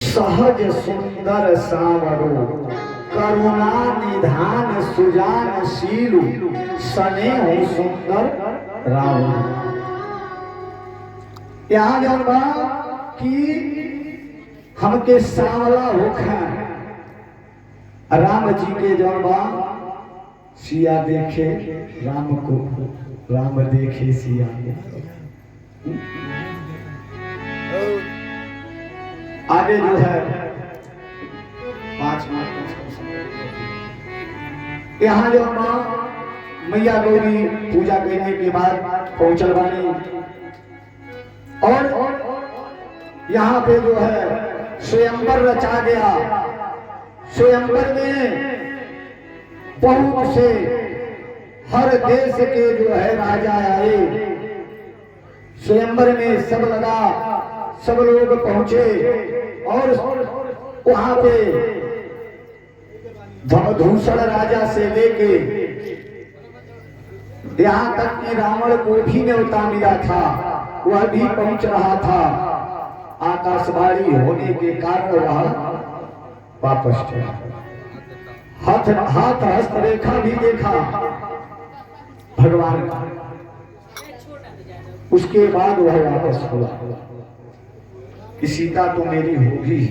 सहज सुंदर सावरो करुणा निधान सुजान शीलु सने हो सुंदर राम। यहाँ जब कि हमके सांवला होखा राम जी के जब सिया देखे राम को, राम देखे सिया को। आगे जो है 5 मिनट यहाँ जो मैया गौरी पूजा करने के बाद पहुंचल बानी और यहाँ पे जो है स्वयंवर रचा गया। स्वयंवर में बहुत से हर देश के जो है राजा आए। स्वयंवर में सब लगा, सब लोग पहुंचे और वहां पे धूषण राजा से लेके यहाँ तक कि रावण को भी न्योता मिला था, वह भी पहुंच रहा था। आकाशवाणी होने के कारण वह वापस चला। हाथ हस्तरेखा भी देखा भगवान का, उसके बाद वह वापस हुआ कि सीता तो मेरी होगी।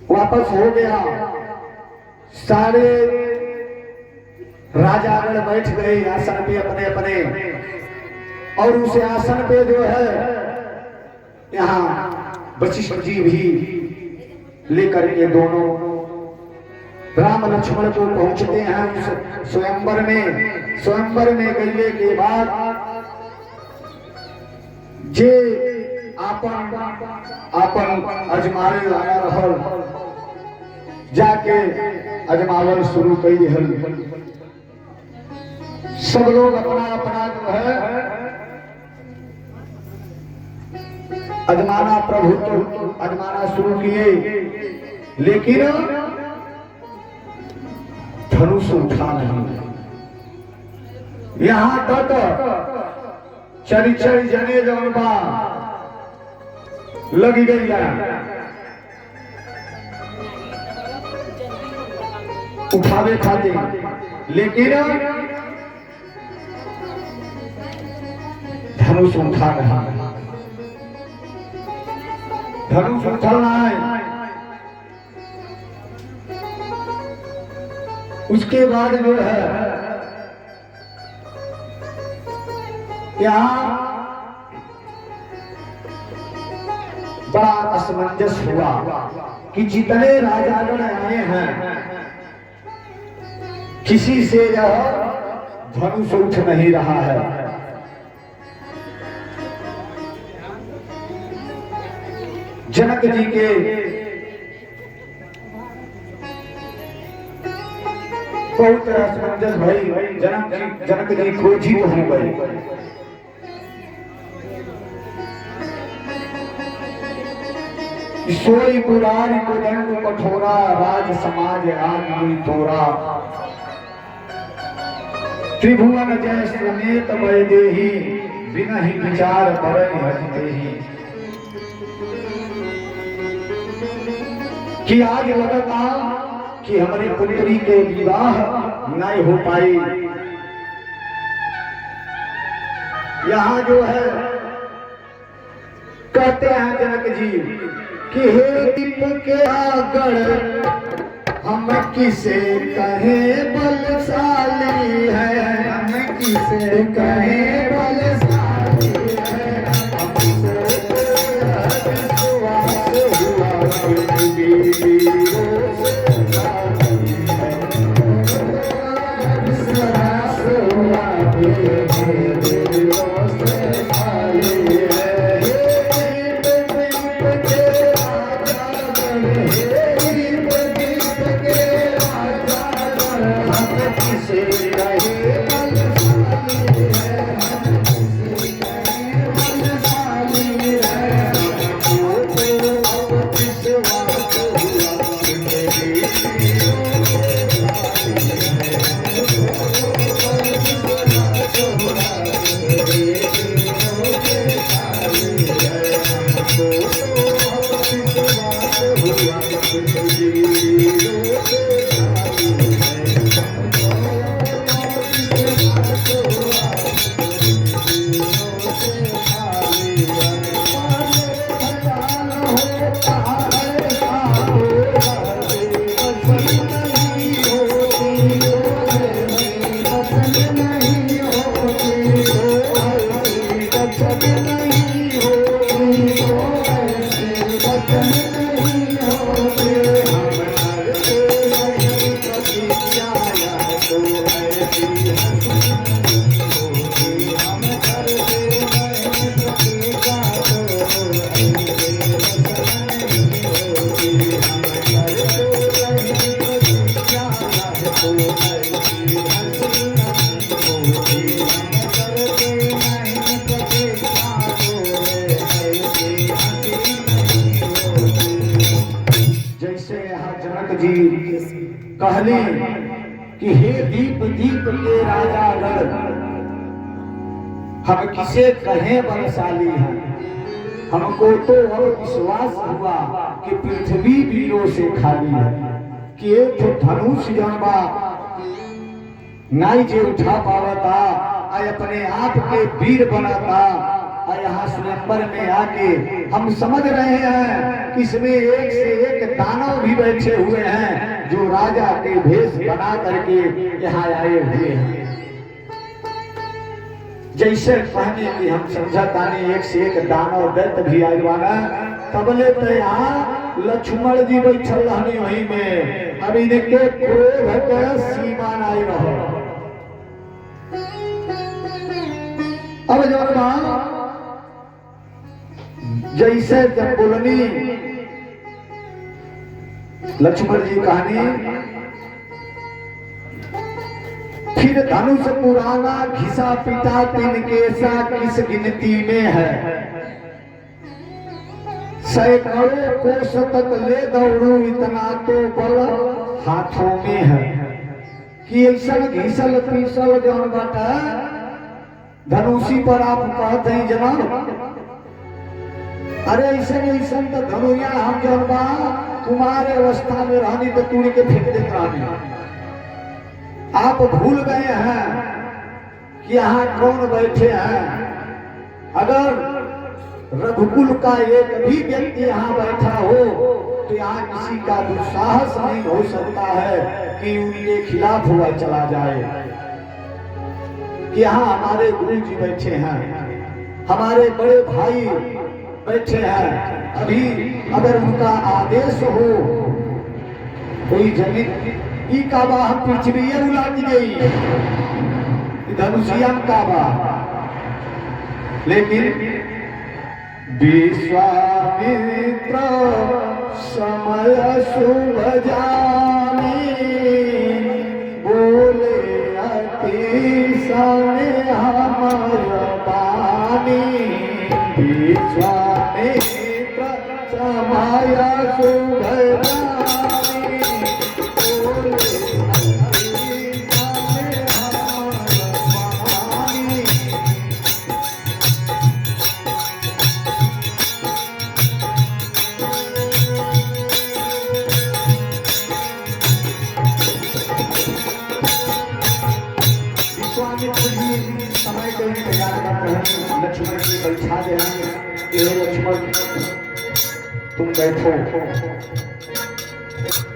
वापस हो गया। सारे राजागण बैठ गए आसन पे अपने अपने, और उस आसन पे जो है यहाँ वशिष्ठ जी भी लेकर के दोनों राम लक्ष्मण को पहुंचते हैं स्वयंवर में। स्वयंवर में गए के बाद जे आपन अजमावे वाला रहल जाके अजमावल शुरू कर दिहल। सब लोग अपना अपना जो है अजमाना प्रभुत्व अजमाना शुरू किए, लेकिन धनुष उठा नहीं। यहाँ तक चरी जने जौनबा लगी गई उठावे खाते, लेकिन धनुष उठा रहा। धनुष उठाना है। उसके बाद जो है यहाँ बड़ा असमंजस हुआ कि जितने राजागण आए हैं किसी से यह धनुष उठ नहीं रहा है। जनक जी के बहुत असमंजस भई। जनक जी क्रोधित हो गए। सोई पुरारी को दंड कठोरा राज समाज आग तोरा त्रिभुवन जय समेत भय देही बिना ही विचार बरई हज देही। कि आज लगता कि हमारी पुत्री के विवाह नहीं हो पाई। यहाँ जो है कहते हैं जनक जी कि हे दीप के आगण हम किसे कहे बलशाली है, हम किसे कहे बलशाली है। कहली कि हे दीप दीप के राजा गण, हम किसे कहें बलशाली हैं। हमको तो अब विश्वास हुआ कि पृथ्वी वीरों से खाली है, कि एक तो धनुष जंबा नाई जे उठा पावता, अपने आप के वीर बनाता। यहाँ स्वयंवर में आके हम समझ रहे हैं कि इसमें एक से एक दानव भी बैठे हुए हैं जो राजा के भेष बना करके यहाँ आए हुए हैं। जैसे कहने की हम समझतानी एक से एक दानव दैत्य भी आयवाना, तबले तो यहाँ लक्ष्मण जी बैठल रहनी वहीं में। अब इनके क्रोध के सीमा नहीं रहो। अब जो जैसे जब बोलनी लक्ष्मण जी कहानी, फिर धनुष पुराना घिसा पिता तिनके सा किस गिनती में है। सैकड़ों कोस तक ले दौड़ू इतना तो बल हाथों में है। कि ऐसा घिसल पीसल जौन बाटा धनुषी पर आप कहते हैं जनाब, अरे ऐसे तो धनुया हम जौन बा तुम्हारे अवस्था में रहनी तो तूड़ी के फेंक देते रहनी। आप भूल गए हैं कि यहाँ कौन बैठे हैं। अगर रघुकुल का एक भी व्यक्ति यहाँ बैठा हो तो यहाँ किसी का दुस्साहस नहीं हो सकता है कि उनके खिलाफ हुआ चला जाए। कि यहाँ हमारे गुरु जी बैठे हैं, हमारे बड़े भाई बैठे हैं। अभी अगर उनका आदेश हो कोई जमीन ई काबा हम पृथ्वी उलाट गई धनुषिया काबा, लेकिन विश्वामित्र समय शुभ जाने बोले अति सने हमार बानी। विश्वामित्र समय शुभ जाने बोले अति सने हमार बानी। समय को इंतजार करते हैं, लक्ष्मण जी बैठा देंगे। लक्ष्मण तुम बैठो।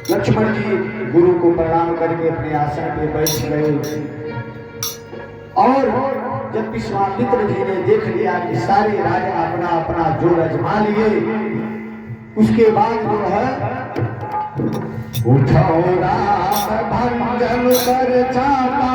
लक्ष्मण जी गुरु को प्रणाम करके अपने आसन पे बैठ गए। और जब विश्वामित्र जी ने देख लिया कि सारे राजा अपना अपना जोर आजमा लिए, उसके बाद जो है उठो राम भंजन कर चापा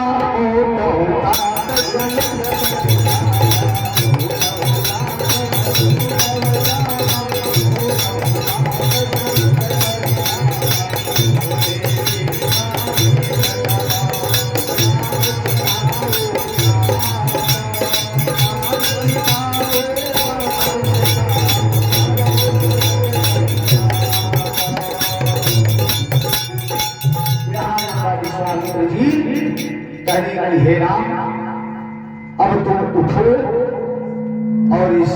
हे राम, अब तुम उठो और इस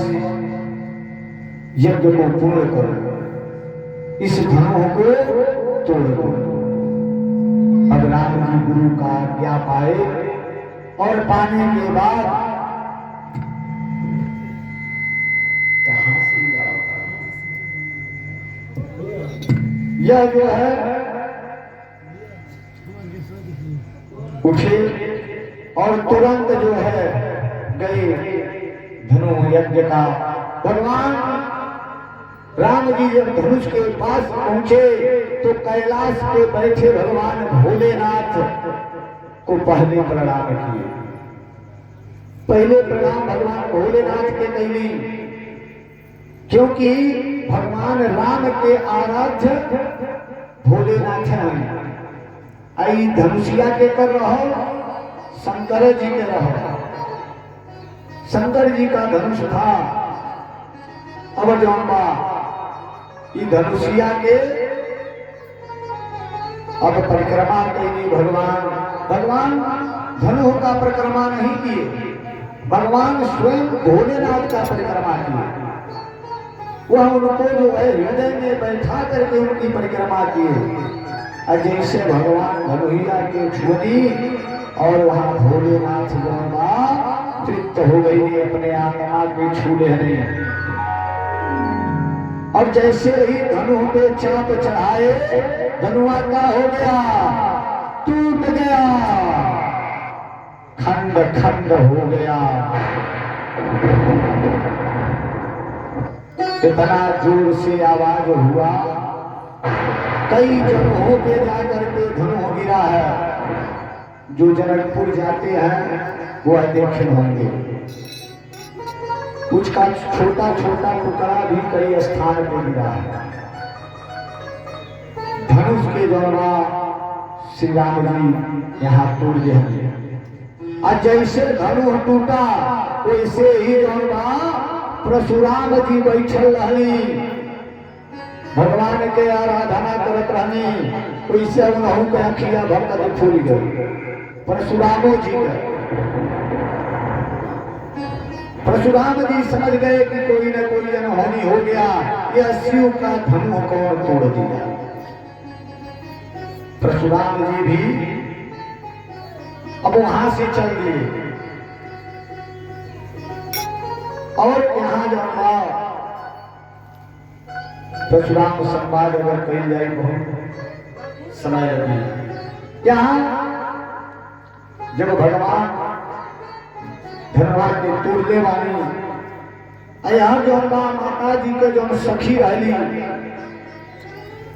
यज्ञ को पूर्ण करो, इस धनुष को तोड़ दो। अब राम जी गुरु का आज्ञा पाए और पाने के बाद कहां से यह जो है उठे और तुरंत जो है गए धनु यज्ञ का। भगवान राम जी जब धनुष के पास पहुंचे तो कैलाश पे बैठे भगवान भोलेनाथ को पहले प्रणाम किए। पहले प्रणाम भगवान भोलेनाथ के कैली, क्योंकि भगवान राम के आराध्य भोलेनाथ हैं। आई धनुषिया के कर रहो, शंकर जी के रहो। शंकर जी का धनुष था। अब जौनबा ये धनुषिया के अब परिक्रमा कैली भगवान धनु का परिक्रमा नहीं किए, भगवान स्वयं भोलेनाथ का परिक्रमा किए। वह उनको जो है हृदय में बैठा करके उनकी परिक्रमा किए। जैसे भगवान धनुहिया के छुनी और वहां भोलेनाथ जौनबा तृप्त हो गई, अपने आत्मा के छू लेने। और जैसे ही धनु पे चाप चढ़ाए, धनुआ का हो गया, टूट गया, खंड खंड हो गया। इतना जोर से आवाज हुआ, कई जगहों पे जाकर के धनु गिरा है। जो जनकपुर जाते हैं वह देखे होंगे, उसका छोटा छोटा टुकड़ा भी कई स्थान पे गिरा है। धनुष के द्वारा श्री राम जी यहाँ तोड़ देंगे। और जैसे धनु टूटा वैसे ही द्वारा परशुराम जी बैठल रहनी, भगवान के आराधना करत रहनी, वैसे उन्हों के अखिया भक्त फूल गई। परशुरामो जी के परशुराम जी समझ गए कि कोई न कोई अनहोनी हो गया, यह शिव का धनु कौन तोड़ दिया। परशुराम जी भी अब वहां से चल दिए और यहाँ जाना परशुराम संवाद अगर कही जाए बहुत समय लगे। यहाँ जब भगवान धनवाद के तोड़ने वाली यहाँ जो माता जी के जो सखी रही,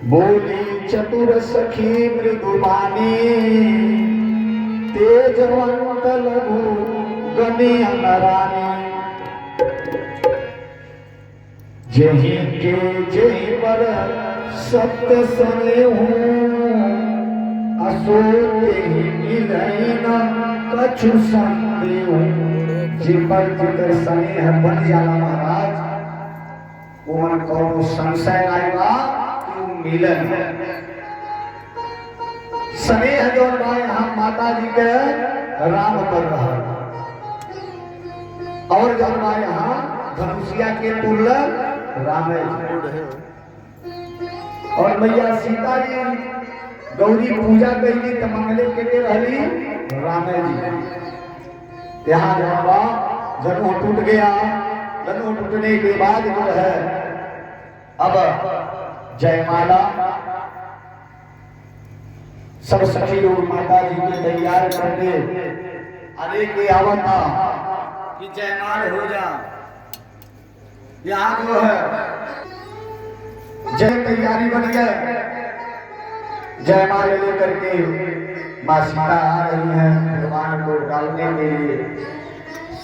बोली चतुर सखी मृदुबानी, तेजवंत लघु गणी नरानी, जही के जही पर सत्य सने हूँ, असोते ही मिलई न कछु संदेह। जिन पर जिकर स्नेह बन जाला महाराज, ओमन कौन संशय आएगा कि मिलन स्नेह जो हम माता जी के राम कर रहा और जो यहाँ धनुषिया के तुल राम और मैया सीता जी गौरी पूजा कैली तो मंगले के रहली राम जी। यहाँ जाऊंगा जन्म टूट गया। जन्म टूटने के बाद जो है अब जयमाला सब सखी लोग माता जी के तैयार करके अरे के आवता कि जयमाल हो जा। यहाँ जो है जय तैयारी बन गया, जयमाल लेकर के मां सीता आ रही है भगवान को डालने के लिए।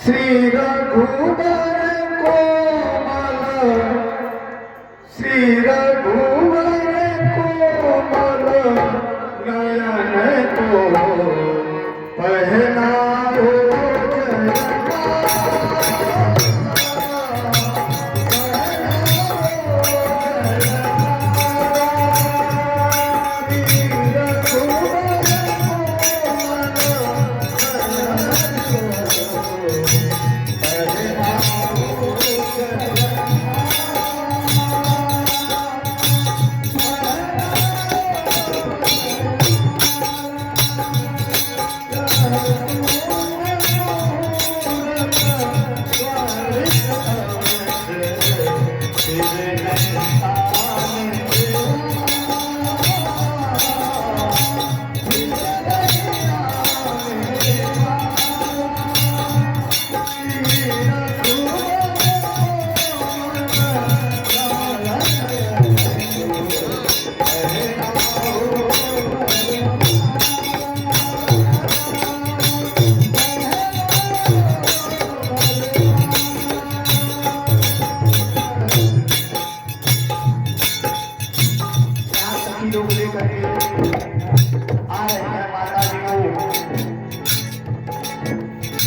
श्री रघुवर कोमल, श्री रघुवर कोमल नयन को पहना हो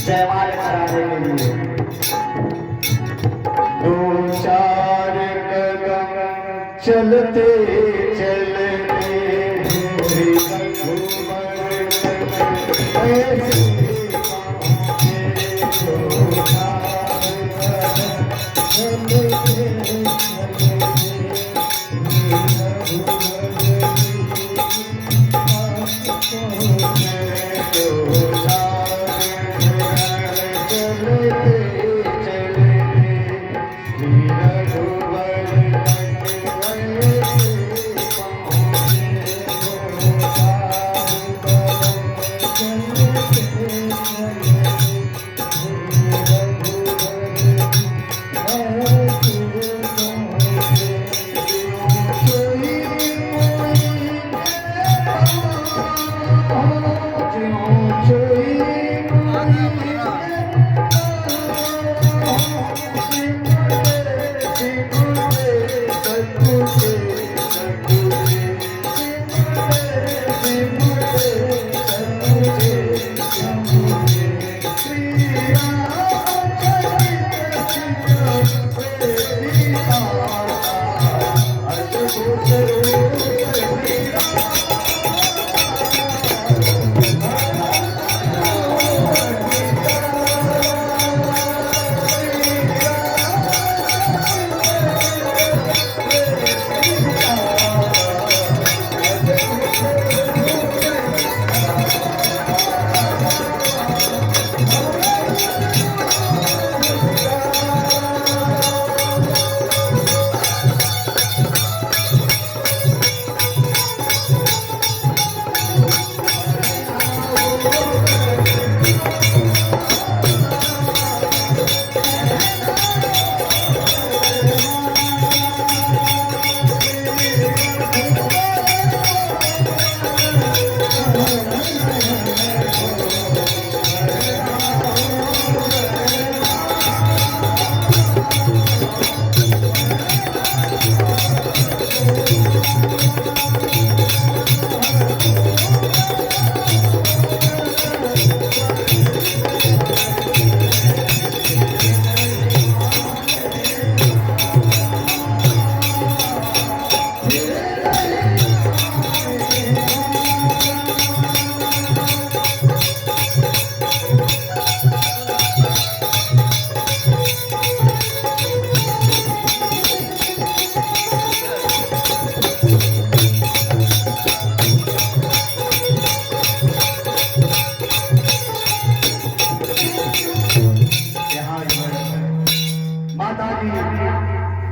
जयमाल कराने के लिए 2-4 कदम चलते चलते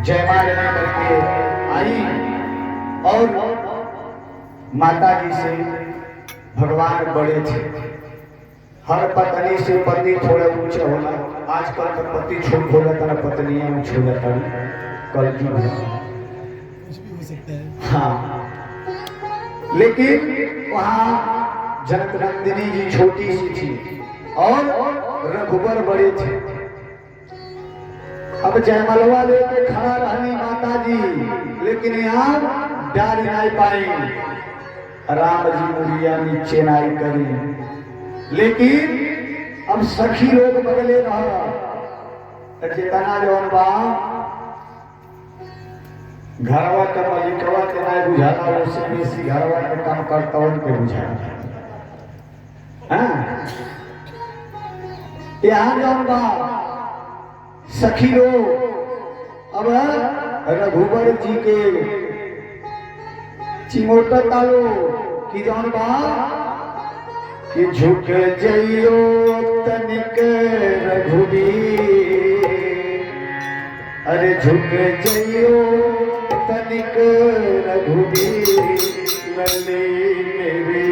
जयमाल करके आई और माता जी से भगवान बड़े थे। हर पत्नी से पति थोड़े ऊंचे होला, आजकल तो पति छोट हो जाता है, पत्नियां ऊंची हो जाता है, कल की हाँ। लेकिन वहाँ जनक नंदिनी जी छोटी सी थी और रघुबर बड़े थे। अब जयमलवा लेके खड़ा रहनी माता जी, लेकिन यहाँ डाल नहीं पाई, राम जी मुड़िया नीचे नहीं करी। लेकिन अब सखी लोग बगले रहा जितना जौन बा घरवा के मलिकवा के नहीं बुझाता, उससे बेसी घरवा के काम करता उनके बुझाता। हाँ यहाँ जौन बा सखी लोग अब रघुबर जी के चिमोटा तालो कि जौन बा कि झुक जइयो तनिक रघुबीर, अरे झुक जइयो तनिक रघुबीर, लली मेरी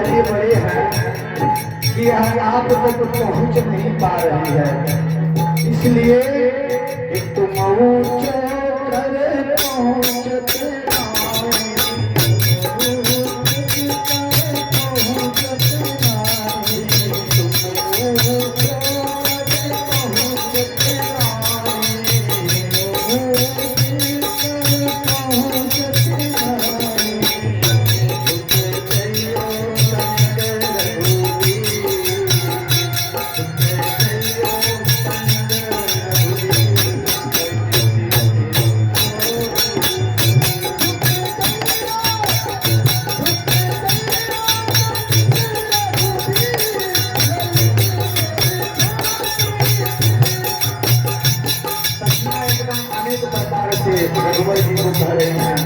इतने बड़े हैं कि आप तक पहुंच नहीं पा रही है, इसलिए कि तुम ऊंचे कर पहुंचते रघुवर जी को कह रहे हैं,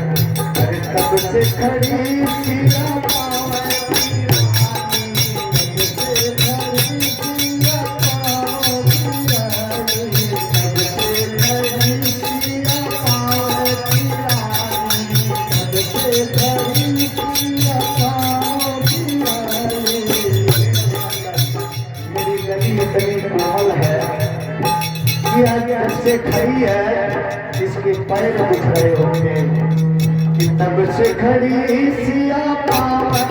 अरे कब से खड़ी सिया मेरी गली इतनी कोमल है कि जब से खड़ी है इसके पैर दिख रहे होंगे कि तब से खड़ी सिया पावन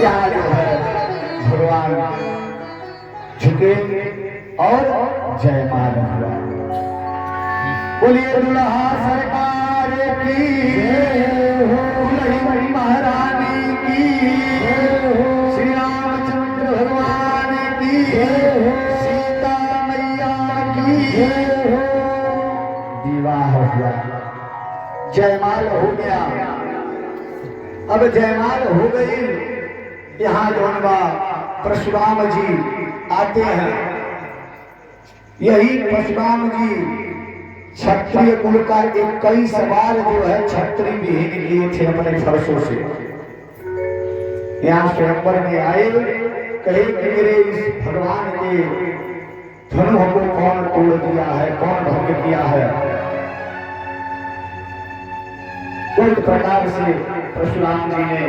यहाँ जो है भगवान झुके और जयमाल हुआ। बोलिए दुल्हा सरकार की, दुल्हन महारानी की, श्री रामचंद्र भगवान की, सीता मैया की। विवाह हुआ, जयमाल हो गया। अब जयमाल हो गई, यहाँ जो परशुराम जी आते हैं। यही परशुराम जी क्षत्रिय कुल का 21 बार जो है छत्री विहीन किए थे अपने फरसों से। यहाँ स्वयंवर में आए, कहे कि मेरे इस भगवान के धनु को कौन तोड़ दिया है, कौन भंग किया है। उस प्रकार से परशुराम जी ने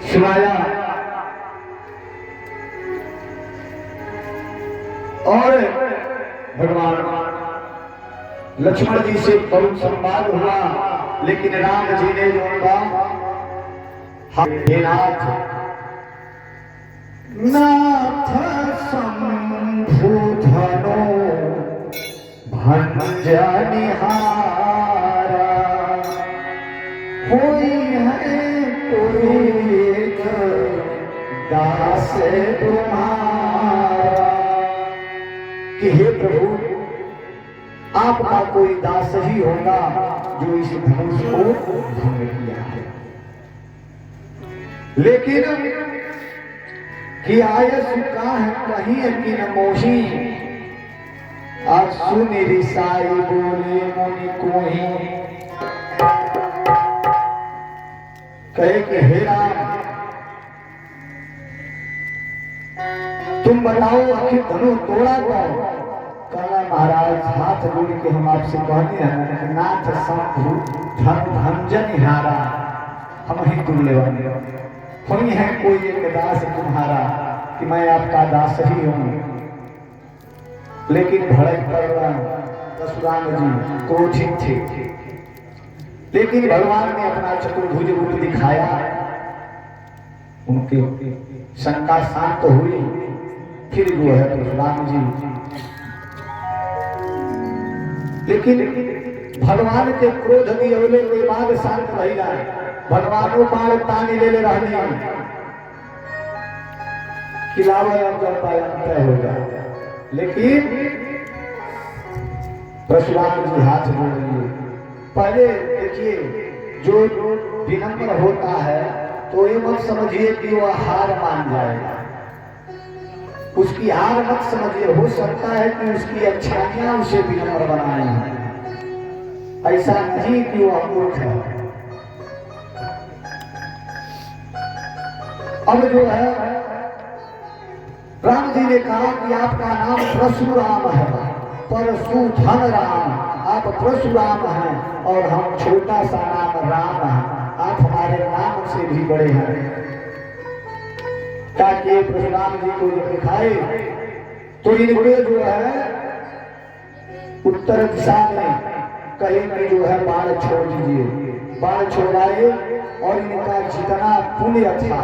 सुनाया और भगवान लक्ष्मण जी से बहुत संवाद हुआ, लेकिन राम जी ने जो कहा, नाथ संभूधनो भंजनिहारा, कोई है कोई दास तुम्हारा। कि हे प्रभु, आपका कोई दास ही होगा जो इस धनुष को भंग किया है। लेकिन कि आयस का है कहीं कि न मोही, आज सुनी रिसाई बोले मुनि को ही। कहे कि हे राम, तुम बताओ आखिर धनु तोड़ा तो? काला महाराज हाथ जोड़ के हम आपसे कहते हैं, नाथ शंभु धन भंजन हारा, हम ही तुल्य वाले कोई है कोई एक दास तुम्हारा कि मैं आपका दास ही हूँ। लेकिन भड़क पर परशुराम जी क्रोधित थे, लेकिन भगवान ने अपना चतुर्भुज रूप दिखाया, उनके शंका शांत हुई। फिर जो है परशुराम जी, लेकिन भगवान के क्रोध दिए के बाद शांत रहिला, भगवानों बाण तानी ले रहने खिलावे अब जब तय हो जाए। लेकिन परशुराम जी हाथ जोड़ लिए। पहले देखिए, जो विनम्र होता है तो ये मत समझिए कि वह हार मान जाएगा, उसकी हार मत समझिए। हो सकता है कि उसकी अच्छाइयां उसे विनम्र बनाए, ऐसा नहीं कि वह मूर्ख है। अब जो है राम जी ने कहा कि आपका नाम परशुराम है, परशुधन राम, आप परशुराम हैं और हम छोटा सा नाम राम है, आप हमारे नाम से भी बड़े हैं। ताकि परशुराम जी को जब दिखाए तो इनके जो है उत्तर दिशा में कहीं भी जो है बाण छोड़ दीजिए, बाण छोड़ाए और इनका जितना पुण्य था,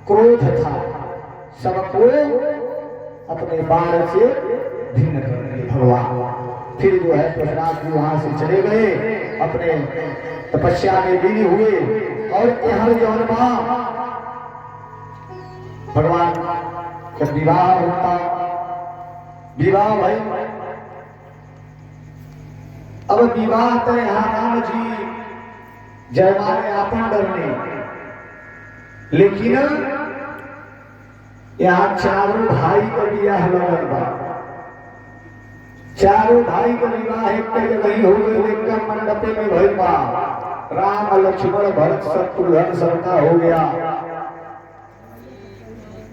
क्रोध था, सबको अपने बाण से भिन्न कर दिए भगवान। फिर जो है परशुराम जी वहां से चले गए, अपने तपस्या में लीन हुए। और यहाँ जौनबा भगवान जब विवाह होता, विवाह भाई अब विवाह तो यहाँ राम जी जयमाने आपन डरने, लेकिन यहाँ चारों भाई का विवाह लगल बा, चारों भाई का विवाह एक जगह ही हो गए, एक मंडपे में भइल बा। राम लक्ष्मण भरत शत्रुघ्न सबका हो गया।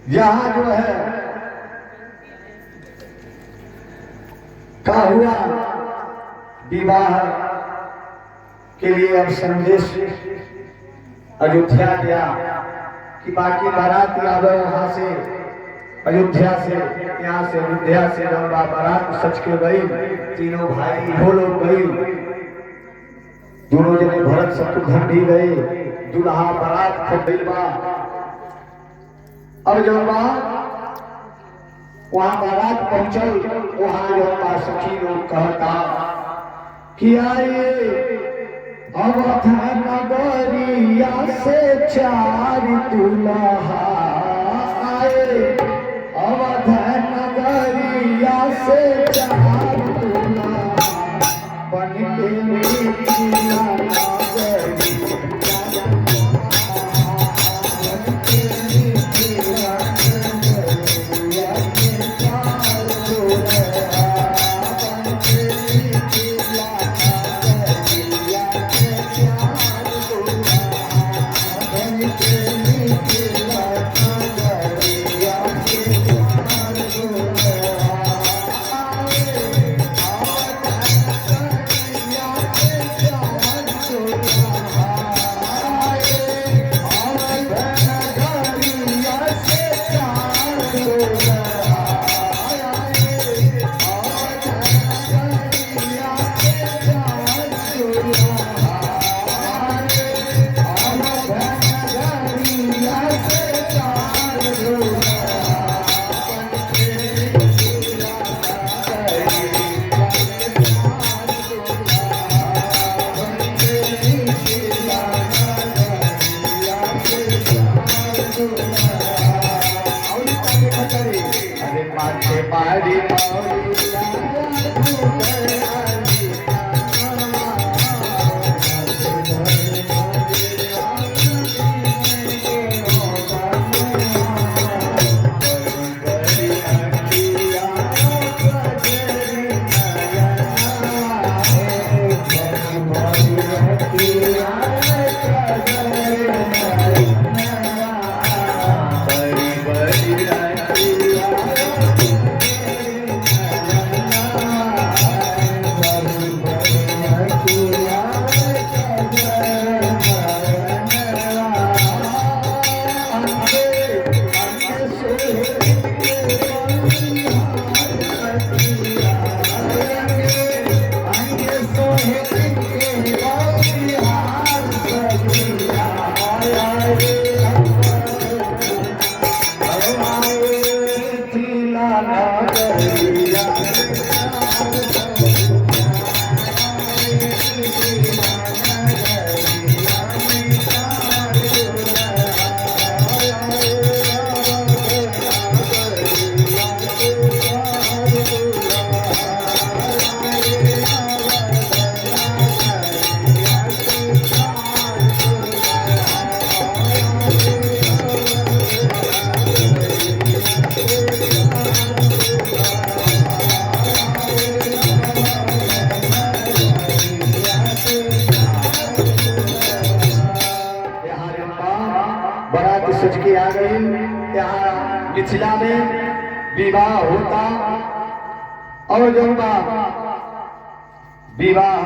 यहाँ जो है का हुआ विवाह के लिए अब संदेश अयोध्या गया कि बाकी बारात आवे वहां से, अयोध्या से, यहाँ से अयोध्या से लंबा बारात सच के गई। तीनों भाई वो लोग गई, दोनों जने भरत शत्रुघ्न भी गए, दुल्हा बारात खरीद बा। अब जब वहां बारात पहुंचल, वहां जो सखी लोग कहता कि आइए अवध नगरिया से चार दुल्हा आए, अवध नगरिया से चार दुल्हा बन के मिथिला नगरी। सज के आ गई। यहाँ मिथिला में विवाह होता और जब विवाह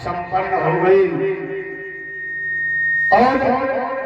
संपन्न हो गई और